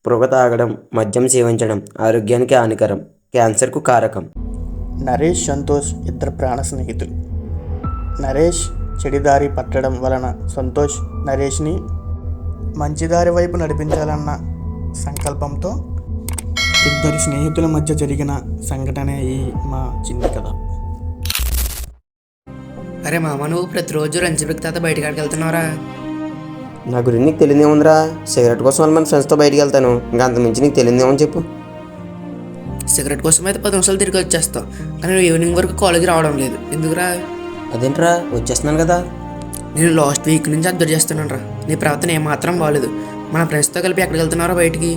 పొగ తాగడం, మద్యం సేవించడం ఆరోగ్యానికి హానికరం, క్యాన్సర్కు కారకం. నరేష్, సంతోష్ ఇద్దరు ప్రాణ స్నేహితులు. నరేష్ చెడిదారి పట్టడం వలన సంతోష్ నరేష్ని మంచిదారి వైపు నడిపించాలన్న సంకల్పంతో ఇద్దరి స్నేహితుల మధ్య జరిగిన సంఘటనే ఈ మా చిన్ని కథ. అరే మామ, నువ్వు ప్రతిరోజు లంచ్ బ్రేక్ తర్వాత బయటకు వెళ్తున్నావురా? నా గురించి నీకు తెలియదేముందిరా, సిగరెట్ కోసం వాళ్ళ మన ఫ్రెండ్స్తో బయటికి వెళ్తాను. ఇంకా అంతమించి నీకు తెలియదేమని చెప్పు. సిగరెట్ కోసం అయితే 10 నిమిషాలు తిరిగి వచ్చేస్తావు, కానీ నువ్వు ఈవినింగ్ వరకు కాలేజీ రావడం లేదు, ఎందుకురా? అదేంట్రా, వచ్చేస్తున్నాను కదా. నేను లాస్ట్ వీక్ నుంచి అబ్జర్వ్ చేస్తున్నాను రా, నీ ప్రవర్తన ఏమాత్రం బాగాలేదు. మన ఫ్రెండ్స్తో కలిపి ఎక్కడికి వెళ్తున్నావురా బయటికి?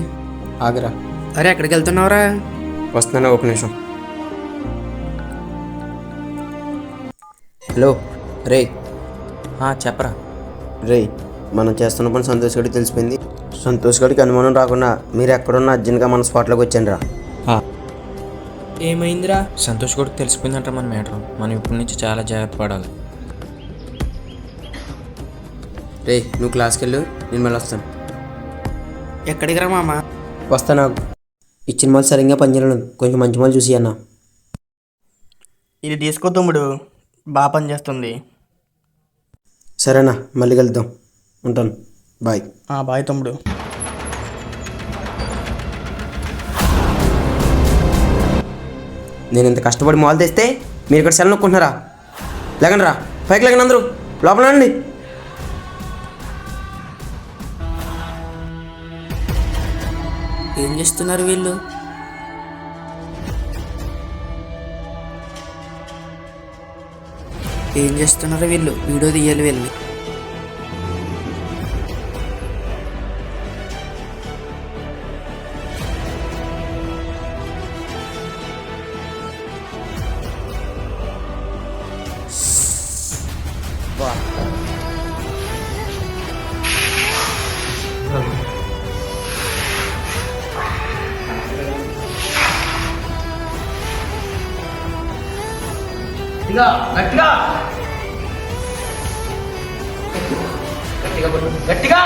ఆగరా. అరే ఎక్కడికి వెళ్తున్నావురా? వస్తున్నాను, ఒక నిమిషం. హలో రే. చెప్పరా. రే, మనం చేస్తున్న పని సంతోష్ గడికి తెలిసిపోయింది. సంతోష్ గడికి అనుమానం రాకుండా మీరు ఎక్కడున్నా అర్జెంట్గా మన స్పాట్లోకి వచ్చాను రా. ఏమైందిరా? సంతోష్ కూడా తెలిసిపోయిందంట మన మ్యాటర్. మనం ఇప్పటి నుంచి చాలా జాగ్రత్త పడాలి. రే, నువ్వు క్లాస్కి వెళ్ళు, నేను మళ్ళీ వస్తాను. ఎక్కడికి రా మామ? వస్తాను. ఇచ్చిన మాలు సరిగ్గా పనిచేయలేదు, కొంచెం మంచి మాలు చూసి అన్న. ఇది తీసుకో తమ్ముడు, బాగా పనిచేస్తుంది. సరేనా, మళ్ళీ కలుద్దాం. ఉంటాను, బాయ్. బాయ్ తమ్ముడు. నేను ఇంత కష్టపడి మాల్ తెస్తే మీరు ఇక్కడ సెల్ నొక్కుంటున్నారా? లేకండి రా, పైకి లేకండి, అందరూ లోపల రండి. ఏం చేస్తున్నారు వీళ్ళు? ఏం చేస్తున్నారు వీళ్ళు? వీడియో తీయాలి వీళ్ళని. గట్టిగా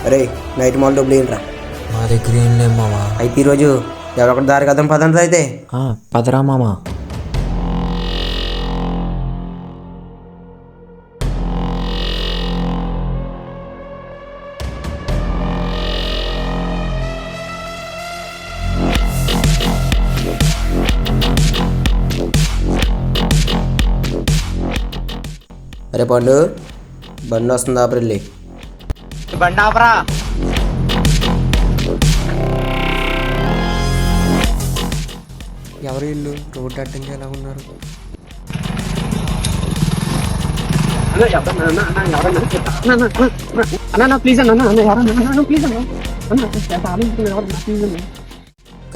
అరే, నైట్ మాల్ డబ్బులు ఏంట్రా? మా దగ్గర ఏం లేవు మామా. అయితే ఈరోజు ఎవరొకటి దారి కదం పదంతా అయితే. పదరా మామా. అరే పండు, బండి వస్తుంది, ఆపరెళ్ళి. బండాపరా. ఎవరు ఇల్లు రోడ్డు అడ్డంగా ఎలా ఉన్నారు?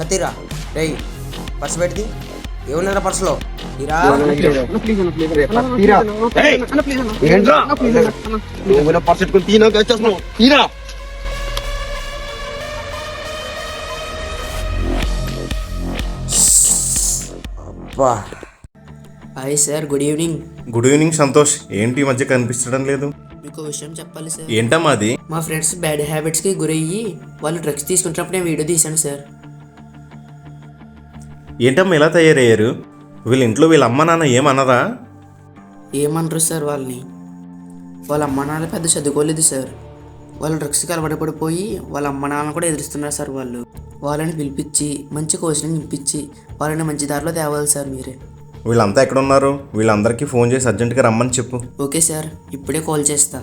కత్తిరా. రే, పర్సు పెట్టి ఏమున్నారా పర్సులో? Hi sir, good evening. Good evening Santosh. ఏంటి ఈ మధ్య కనిపించడం లేదు? మీకు విషయం చెప్పాలి సార్. ఏంటమ్మా అది? మా ఫ్రెండ్స్ బ్యాడ్ హ్యాబిట్స్కి గురయ్యి వాళ్ళు డ్రగ్స్ తీసుకుంటున్నప్పుడు నేను వీడియో తీశాను సార్. ఏంటమ్మా ఇలా తయారయ్యారు? వీళ్ళ ఇంట్లో వీళ్ళ అమ్మ నాన్న ఏమన్నరా? ఏమనరు సార్ వాళ్ళని. వాళ్ళ అమ్మ నాన్న పెద్ద చదువుకోలేదు సార్. వాళ్ళు డ్రగ్స్కి అలవాటు పడిపోయి వాళ్ళ అమ్మ నాన్న కూడా ఎదురుస్తున్నారు సార్. వాళ్ళని పిలిపించి మంచి కోచింగ్ ఇప్పించి వాళ్ళని మంచి దారిలో తేవాలి సార్ మీరే. వీళ్ళంతా ఎక్కడ ఉన్నారు? వీళ్ళందరికీ ఫోన్ చేసి అర్జెంటుగా రమ్మని చెప్పు. ఓకే సార్, ఇప్పుడే కాల్ చేస్తా.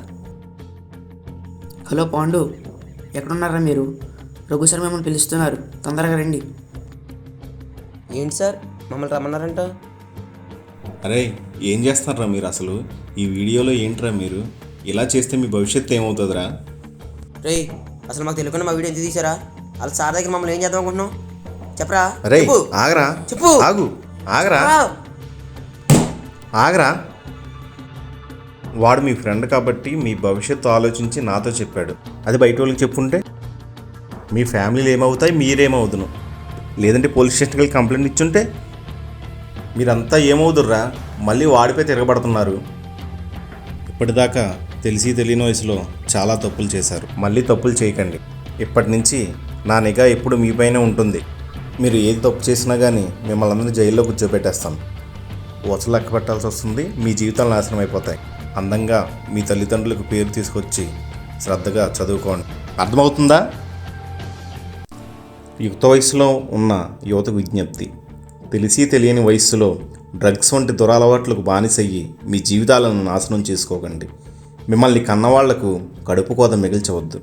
హలో పాండు, ఎక్కడున్నారా మీరు? రఘు సార్ మిమ్మల్ని పిలుస్తున్నారు, తొందరగా రండి. ఏంటి సార్, మమ్మల్ని రమ్మన్నారంట? అరే, ఏం చేస్తారా మీరు అసలు? ఈ వీడియోలో ఏంట్రా మీరు? ఇలా చేస్తే మీ భవిష్యత్తు ఏమవుతుందిరా? రే, అసలు మాకు తెలియకుండా మా వీడియో ఎందుకు తీసారా? వాళ్ళ సార్ దగ్గర మమ్మల్ని ఏం చేద్దాం అనుకుంటున్నావు? చెప్పరా. అరే ఆగరా, చెప్పు. ఆగరా. వాడు మీ ఫ్రెండ్ కాబట్టి మీ భవిష్యత్తు ఆలోచించి నాతో చెప్పాడు. అది బయట వాళ్ళకి చెప్పుంటే మీ ఫ్యామిలీలు ఏమవుతాయి, మీరేమవుతును. లేదంటే పోలీస్ స్టేషన్కి వెళ్ళి కంప్లైంట్ ఇచ్చుంటే మీరంతా ఏమవుతుర్రా మళ్ళీ వాడిపై తిరగబడుతున్నారు. ఇప్పటిదాకా తెలిసి తెలియని వయసులో చాలా తప్పులు చేశారు. మళ్ళీ తప్పులు చేయకండి. ఇప్పటి నుంచి నా నిఘా ఎప్పుడు మీపైనే ఉంటుంది. మీరు ఏది తప్పు చేసినా కానీ మిమ్మల్ని అందరినీ జైల్లో కూర్చోబెట్టేస్తాం. వసలు లెక్క పెట్టాల్సి వస్తుంది. మీ జీవితాలు నాశనం అయిపోతాయి. అందంగా మీ తల్లిదండ్రులకు పేరు తీసుకొచ్చి శ్రద్ధగా చదువుకోండి. అర్థమవుతుందా? యుక్త వయసులో ఉన్న యువతకు విజ్ఞప్తి: తెలిసి తెలియని వయస్సులో డ్రగ్స్ వంటి దురలవాట్లకు బానిసయ్యి మీ జీవితాలను నాశనం చేసుకోకండి. మిమ్మల్ని కన్నవాళ్లకు కడుపు కోత మిగిల్చవద్దు.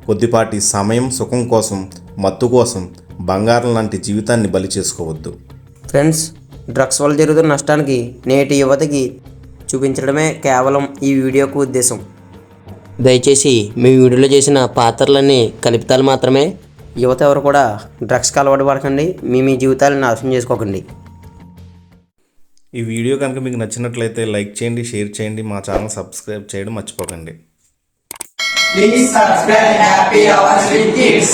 కొద్దిపాటి సమయం సుఖం కోసం, మత్తు కోసం బంగారం లాంటి జీవితాన్ని బలి చేసుకోవద్దు. ఫ్రెండ్స్, డ్రగ్స్ వల్ల జరుగుతున్న నష్టానికి నేటి యువతకి చూపించడమే కేవలం ఈ వీడియోకు ఉద్దేశం. దయచేసి మీ వీడియోలో చేసిన పాత్రలన్నీ కల్పితాలు మాత్రమే. యువత ఎవరు కూడా డ్రగ్స్కి అలవాటు పడకండి. మీ జీవితాలను నాశనం చేసుకోకండి. ఈ వీడియో కనుక మీకు నచ్చినట్లయితే లైక్ చేయండి, షేర్ చేయండి, మా ఛానల్ సబ్స్క్రైబ్ చేయడం మర్చిపోకండి. Please subscribe Happy Hours with Kids.